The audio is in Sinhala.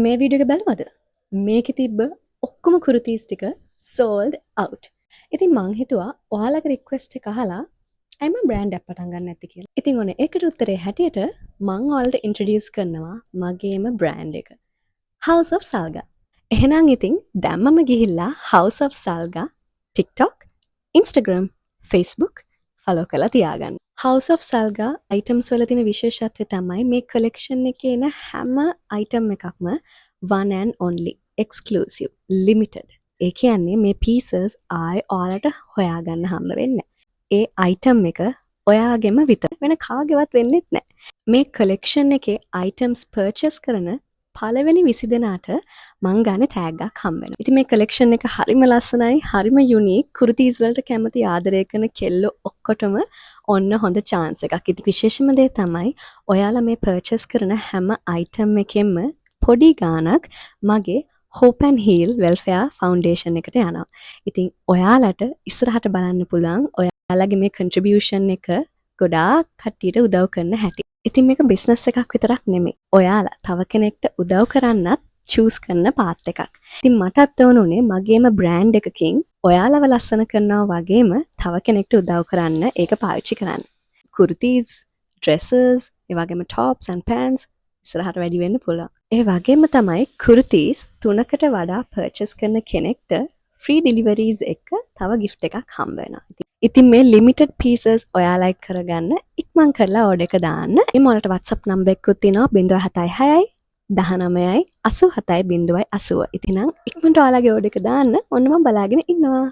මේ වීඩියෝ එක බලවද? මේකේ තිබ්බ ඔක්කොම කුර්තීස් ටික sold out. ඉතින් මං හිතුවා ඔයාලගේ රික්වෙස්ට් එක අහලා ඇයි මම බ්‍රෑන්ඩ් එකක් පටන් ගන්න නැත්තේ කියලා. ඉතින් ඔන්න ඒකට උත්තරේ හැටියට මං ඔයාලට ඉන්ට්‍රොඩියුස් කරනවා මගේම බ්‍රෑන්ඩ් එක. House of Salga. එහෙනම් ඉතින් දැම්මම ගිහිල්ලා House of Salga TikTok, Instagram, Facebook follow කරලා තියාගන්න. House of Salga items වල තියෙන විශේෂත්වය තමයි මේ collection එකේ එන හැම item එකක්ම one and only, exclusive, limited. ඒ කියන්නේ මේ pieces ආයි ඔයාලට හොයාගන්න හම්බ වෙන්නේ නැහැ. ඒ item එක ඔයාගෙම විතර වෙන කාගේවත් වෙන්නෙත් නැහැ. මේ collection එකේ items purchase කරන පළවෙනි 20 දෙනාට මං ගන්න තෑග්ගක් හම්බ වෙනවා. ඉතින් මේ collection එක හරිම ලස්සනයි, හරිම unique. කුර්තීස් වලට කැමති ආදරය කරන කෙල්ලෝ ඔක්කොටම ඔන්න හොඳ chance එකක්. ඉතින් විශේෂම දේ තමයි ඔයාලා මේ purchase කරන හැම item එකෙන්ම පොඩි ගාණක් මගේ Hope and Heal Welfare Foundation එකට යනවා. ඉතින් ඔයාලට ඉස්සරහට බලන්න පුළුවන් ඔයාලගේ මේ contribution එක ගොඩාක් කට්ටියට උදව් කරන හැටි. ඉතින් මේක බිස්නස් එකක් විතරක් නෙමෙයි. ඔයාලා තව කෙනෙක්ට උදව් කරන්නත් චූස් කරන පාත් එකක්. ඉතින් මටත් ඕනුනේ මගේම බ්‍රෑන්ඩ් එකකින් ඔයාලව ලස්සන කරනවා වගේම තව කෙනෙක්ට උදව් කරන්න ඒක පාවිච්චි කරන්න. කුර්තීස්, dresses, ඒ වගේම tops and pants ඉස්සරහට වැඩි වෙන්න පුළුවන්. ඒ වගේම තමයි කුර්තීස් 3කට වඩා purchase කරන කෙනෙක්ට free deliveries එක තව gift එකක් හම්බ වෙනවා. ඉතින් මේ limited pieces ඔයාලා එක්ක කරගන්න ඉක්මන් කරලා order එක දාන්න. මේ මොලට WhatsApp number එකකුත් තියෙනවා 076 19 87 080. ඉතින් ඉක්මනට ඔයාලගේ order එක දාන්න. ඔන්න මම බලාගෙන ඉන්නවා.